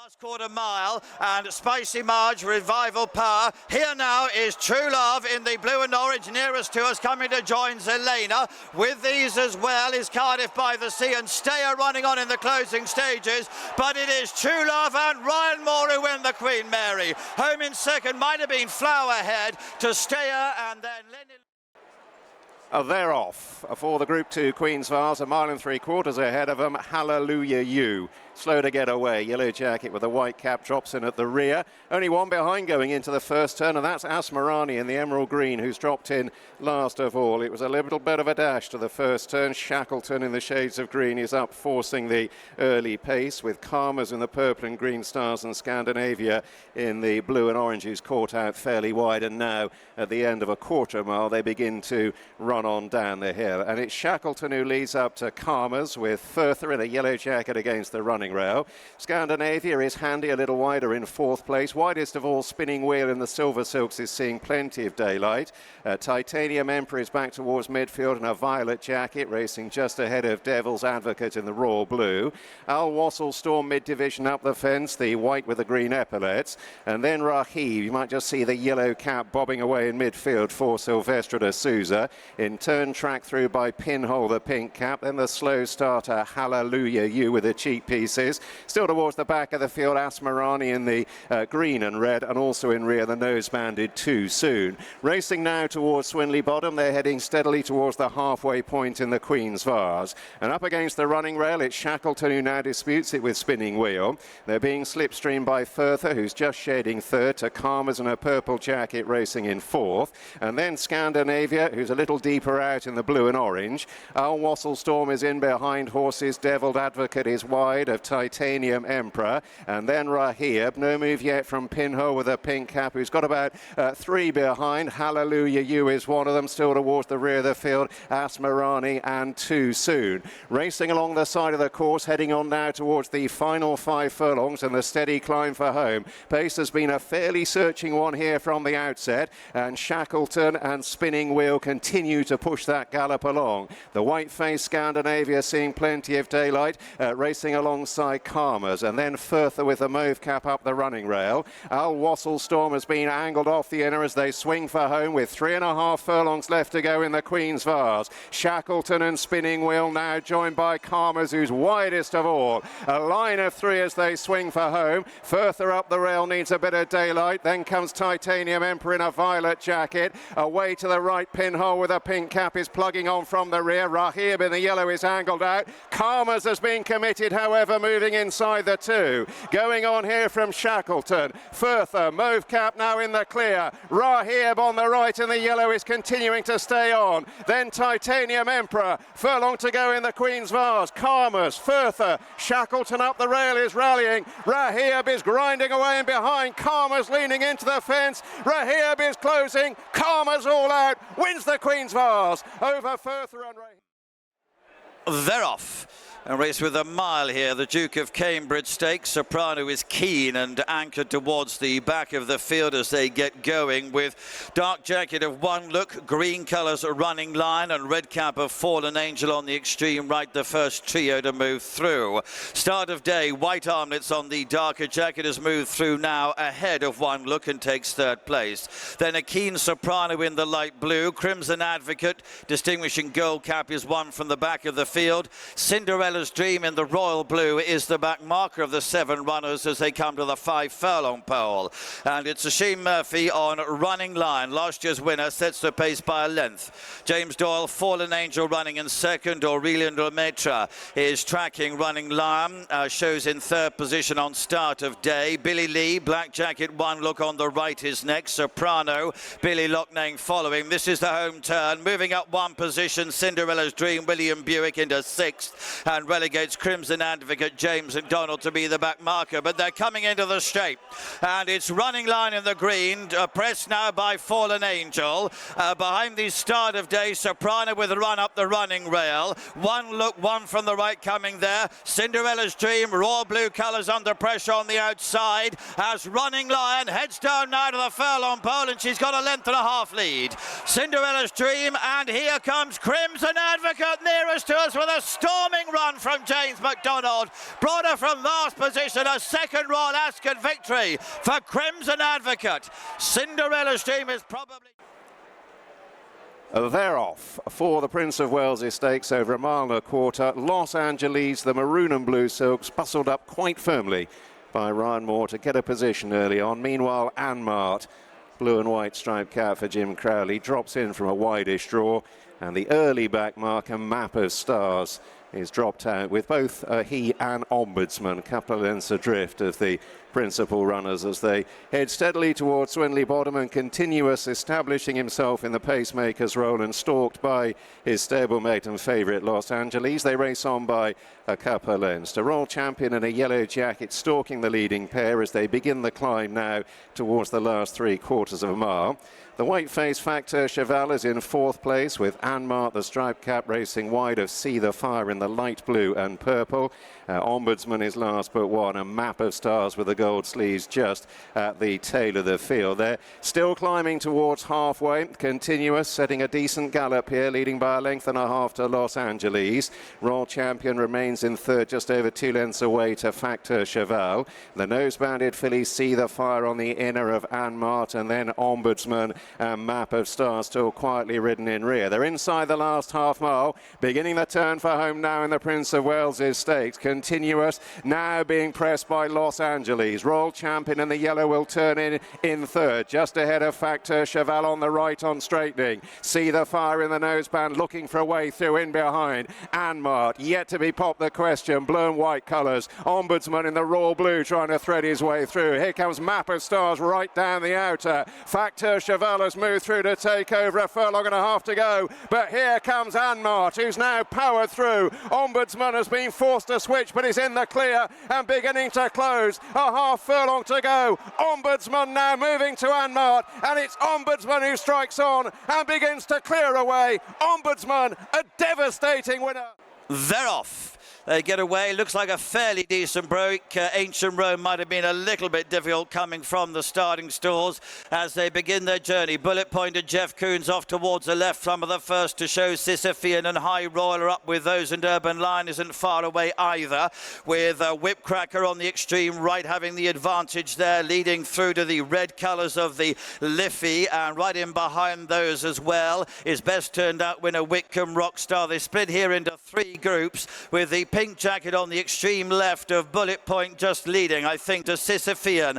Last quarter mile, and Spicy Marge, Revival Power. Here now is True Love in the blue and orange nearest to us, coming to join Zelena. With these as well is Cardiff by the Sea and Stayer running on in the closing stages. But it is True Love and Ryan Moore who win the Queen Mary. Home in second, might have been Flower Head to Stayer, and then Lenny. They're off for the Group 2 Queen's Vase, a mile and 3/4 ahead of them. Hallelujah You. Slow to get away. Yellow Jacket with a white cap drops in at the rear. Only one behind going into the first turn, and that's Asmarani in the emerald green, who's dropped in last of all. It was a little bit of a dash to the first turn. Shackleton in the shades of green is up, forcing the early pace, with Karmas in the purple and green stars and Scandinavia in the blue and orange, who's caught out fairly wide. And now, at the end of a quarter mile, they begin to run on down the hill. And it's Shackleton who leads up to Karmas, with Firther in a Yellow Jacket against the running rail. Scandinavia is handy, a little wider in fourth place. Widest of all, Spinning Wheel in the Silver Silks is seeing plenty of daylight. Titanium Emperor is back towards midfield in a violet jacket, racing just ahead of Devil's Advocate in the royal blue. Al Wassel Storm mid-division up the fence, the white with the green epaulets. And then Rahib, you might just see the yellow cap bobbing away in midfield for Silvestre de Souza. In turn, track through by Pinhole, the pink cap. Then the slow starter, Hallelujah You, with the cheek pieces. Still towards the back of the field, Asmarani in the green and red, and also in rear the nose banded Too Soon. Racing now towards Swinley Bottom, they're heading steadily towards the halfway point in the Queen's Vase. And up against the running rail, it's Shackleton who now disputes it with Spinning Wheel. They're being slipstreamed by Firther, who's just shading third, to Karmas in a purple jacket racing in fourth. And then Scandinavia, who's a little deeper out in the blue and orange. Al Wassel Storm is in behind horses. Devil's Advocate is wide of Titanium Emperor, and then Rahib. No move yet from Pinhole with a pink cap, who's got about three behind. Hallelujah You is one of them. Still towards the rear of the field, Asmarani and Too Soon. Racing along the side of the course, heading on now towards the final 5 furlongs and the steady climb for home. Pace has been a fairly searching one here from the outset, and Shackleton and Spinning Wheel continue to push that gallop along. The white-faced Scandinavia seeing plenty of daylight, racing alongside Karmas, and then Firther with the mauve cap up the running rail. Al Wassel Storm has been angled off the inner as they swing for home, with 3.5 furlongs left to go in the Queen's Vase. Shackleton and Spinning Wheel now joined by Karmas, who's widest of all. A line of 3 as they swing for home. Firther up the rail needs a bit of daylight. Then comes Titanium Emperor in a violet jacket. Away to the right, Pinhole with a pink cap is plugging on from the rear. Rahib in the yellow is angled out. Karmas has been committed, however, moving inside the 2. Going on here from Shackleton. Firther, mauve cap now in the clear. Rahib on the right in the yellow is continuing to stay on. Then Titanium Emperor. Furlong to go in the Queen's Vase. Karmas, Firther, Shackleton up the rail is rallying. Rahib is grinding away in behind. Karmas leaning into the fence. Rahib is closing. Karmas all out. Wins the Queen's Vase over Firther and Rahib. They're off. And race with a mile here, the Duke of Cambridge Stakes. Soprano is keen and anchored towards the back of the field as they get going, with Dark Jacket of One Look, green colours a running line, and red cap of Fallen Angel on the extreme right, the first trio to move through. Start of day, white armlets on the darker jacket has moved through now ahead of One Look and takes third place. Then a keen Soprano in the light blue. Crimson Advocate, distinguishing gold cap, is one from the back of the field. Cinderella's Dream in the royal blue is the back marker of the 7 runners as they come to the 5 furlong pole. And it's Ashim Murphy on running line. Last year's winner sets the pace by a length. James Doyle, Fallen Angel running in second. Aurelian Lemaitre is tracking running line. Shows in third position on start of day. Billy Lee, Black Jacket One Look on the right is next. Soprano, Billy Loughnane following. This is the home turn. Moving up 1 position, Cinderella's Dream, William Buick into 6th. And relegates Crimson Advocate James McDonald to be the back marker, but they're coming into the straight, and it's running line in the green, pressed now by Fallen Angel. Behind the start of day, Soprano with a run up the running rail. One Look, one from the right coming there. Cinderella's Dream, royal blue colours under pressure on the outside as Running Lion heads down now to the furlong pole, and she's got a length and a half lead. Cinderella's Dream, and here comes Crimson Advocate nearest to us with a storming run run from James McDonald. Brought her from last position, a second Royal Ascot victory for Crimson Advocate. Cinderella's dream is probably... They're off for the Prince of Wales Stakes over a mile and a quarter. Los Angeles, the maroon and blue silks, bustled up quite firmly by Ryan Moore to get a position early on. Meanwhile, Anmart, blue and white striped cap for Jim Crowley, drops in from a wideish draw, and the early back marker, Map of Stars, is dropped out with both he and Ombudsman a couple of lengths adrift of the principal runners as they head steadily towards Swinley Bottom, and Continuous establishing himself in the pacemaker's role and stalked by his stablemate and favourite Los Angeles. They race on by a couple of lengths. The Royal Champion in a yellow jacket stalking the leading pair as they begin the climb now towards the last 3/4 of a mile. The white-faced Facteur Cheval is in fourth place with Anmart, the striped cap, racing wide of See the Fire in the light blue and purple. Ombudsman is last but one, a Map of Stars with the gold sleeves just at the tail of the field. They're still climbing towards halfway. Continuous setting a decent gallop here, leading by a length and a half to Los Angeles. Royal Champion remains in third, just over 2 lengths away to Facteur Cheval. The nose-banded fillies See the Fire on the inner of Anmart, and then Ombudsman and Map of Stars still quietly ridden in rear. They're inside the last half mile, beginning the turn for home now in the Prince of Wales Stakes. Continuous now being pressed by Los Angeles. Royal Champion in the yellow will turn in third, just ahead of Facteur Cheval on the right on straightening. See the Fire in the noseband looking for a way through in behind. Anmart yet to be popped the question, blue and white colours. Ombudsman in the royal blue trying to thread his way through. Here comes Map of Stars right down the outer. Facteur Cheval has moved through to take over, a furlong and a half to go, but here comes Anmart, who's now powered through. Ombudsman has been forced to switch, but is in the clear and beginning to close. A half furlong to go. Ombudsman now moving to Anmart, and it's Ombudsman who strikes on and begins to clear away. Ombudsman, a devastating winner. They're off. They get away. Looks like a fairly decent break. Ancient Rome might have been a little bit difficult coming from the starting stalls as they begin their journey. Bullet Pointed Jeff Coons off towards the left. Some of the first to show. Sisyphean and High Royal are up with those, and Urban Lion isn't far away either, with Whipcracker on the extreme right having the advantage there, leading through to the red colours of the Liffey, and right in behind those as well is best turned out winner Whitcomb Rockstar. They split here into 3 groups, with the pink jacket on the extreme left of Bullet Point just leading, I think, to Sisyphean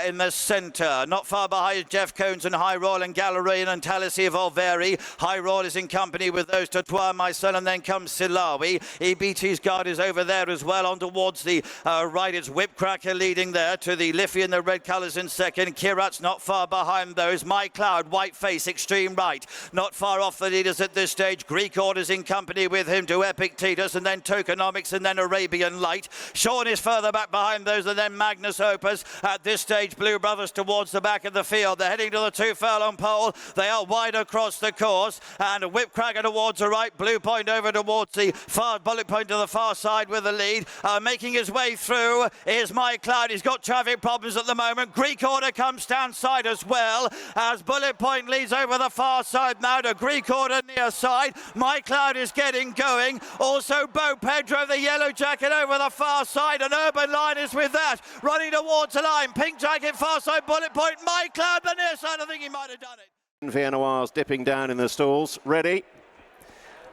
in the centre. Not far behind Jeff Cones and High Royal and Galarian and Talisea Volveri. High Royal is in company with those to Toi, My Son, and then comes Silawi. EBT's guard is over there as well. On towards the right, it's Whipcracker leading there to the Liffey in the red colours in second. Kirat's not far behind those. My Cloud, white face, extreme right. Not far off the leaders at this stage. Greek Orders in company with him to Epictetus, and then Tokenomics, and then Arabian Light. Sean is further back behind those, and then Magnus Opus. At this stage, Blue Brothers towards the back of the field. They're heading to the 2 furlong pole. They are wide across the course, and Whipcracker towards the right. Blue Point over towards the far, Bullet Point to the far side with the lead. Making his way through is My Cloud. He's got traffic problems at the moment. Greek Order comes down side as well, as Bullet Point leads over the far side now to Greek Order near side. My Cloud is getting going. Also, Bo Pedro, the yellow jacket, over the far side, and Urban Line is with that, running towards the line. Pink jacket, far side, Bullet Point. My Cloud, the near side, I think he might have done it. Viennois dipping down in the stalls, ready.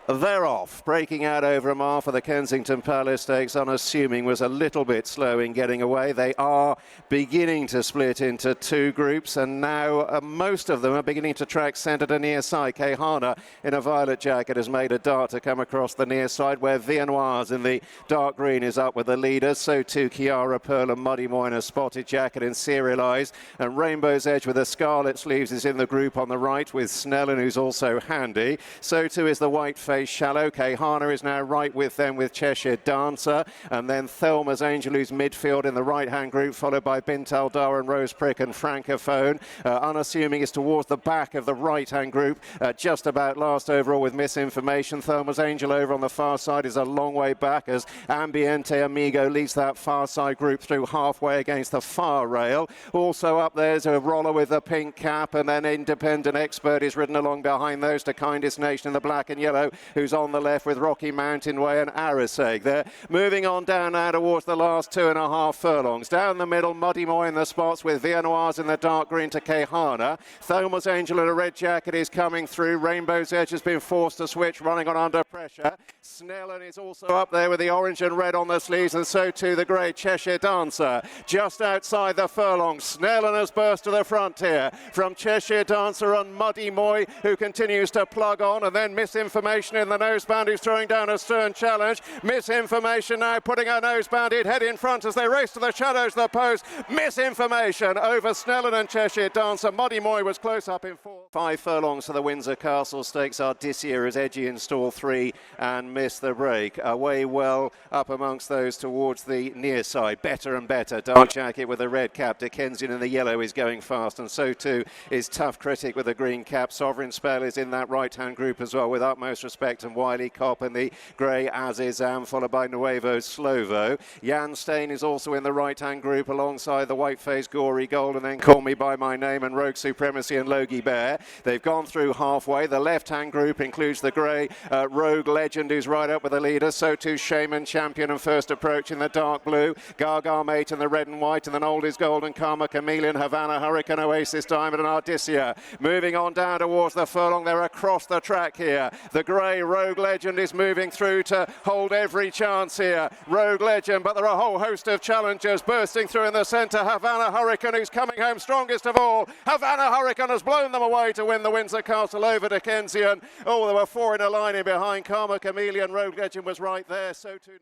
They're off, breaking out over a mile for the Kensington Palace Stakes, unassuming, was a little bit slow in getting away. They are beginning to split into 2 groups, and now most of them are beginning to track centre to near side. Kehana in a violet jacket has made a dart to come across the near side, where Viennois in the dark green is up with the leaders. So too Kiara Pearl and Muddy Moy in a spotted jacket and serialised, and Rainbow's Edge with the scarlet sleeves is in the group on the right with Snellen, who's also handy. So too is the white face Shallow. Kehana is now right with them with Cheshire Dancer, and then Thelma's Angel, who's midfield in the right-hand group, followed by Bint Aldar and Rose Prick and Francophone. Unassuming is towards the back of the right-hand group, just about last overall with Misinformation. Thelma's Angel over on the far side is a long way back as Ambiente Amigo leads that far side group through halfway against the far rail. Also up there's a roller with the pink cap, and then Independent Expert is ridden along behind those to Kindest Nation in the black and yellow. who's on the left with Rocky Mountain Way and Ariseg. They're moving on down now towards the last 2.5 furlongs. Down the middle, Muddy Moy in the spots with Vianoise in the dark green to Kehana. Thomas Angel in a red jacket is coming through. Rainbow's Edge has been forced to switch, running on under pressure. Snellen is also up there with the orange and red on the sleeves, and so too the grey Cheshire Dancer. Just outside the furlong, Snellen has burst to the front here from Cheshire Dancer and Muddy Moy, who continues to plug on, and then Misinformation in the noseband, who's throwing down a stern challenge. Misinformation now putting her nosebanded head in front as they race to the shadows of the post. Misinformation over Snellen and Cheshire Dancer. Muddy Moy was close up in 4. 5 furlongs to the Windsor Castle Stakes. Ardisia is edgy in stall 3 and missed the break. Away well up amongst those towards the near side. Better and better. Dark Jacket with the red cap. De Kensington in the yellow is going fast, and so too is Tough Critic with the green cap. Sovereign Spell is in that right-hand group as well, with Utmost Respect and Wiley Cop in the grey Azizam, followed by Nuevo Slovo. Jan Stain is also in the right-hand group alongside the white-faced Gory Gold, and then Call Me By My Name and Rogue Supremacy and Logie Bear. They've gone through halfway. The left-hand group includes the grey Rogue Legend, who's right up with the leader. So too Shaman Champion and First Approach in the dark blue. Gaga Mate in the red and white, and then Old is Gold and Karma Chameleon, Havana Hurricane, Oasis Diamond and Ardisia. Moving on down towards the furlong, they're across the track here. The grey Rogue Legend is moving through to hold every chance here. Rogue Legend, but there are a whole host of challengers bursting through in the centre. Havana Hurricane, who's coming home strongest of all. Havana Hurricane has blown them away to win the Windsor Castle over to Kensington. Oh, there were 4 in a line in behind. Karma Chameleon, Rogue Legend was right there. So too.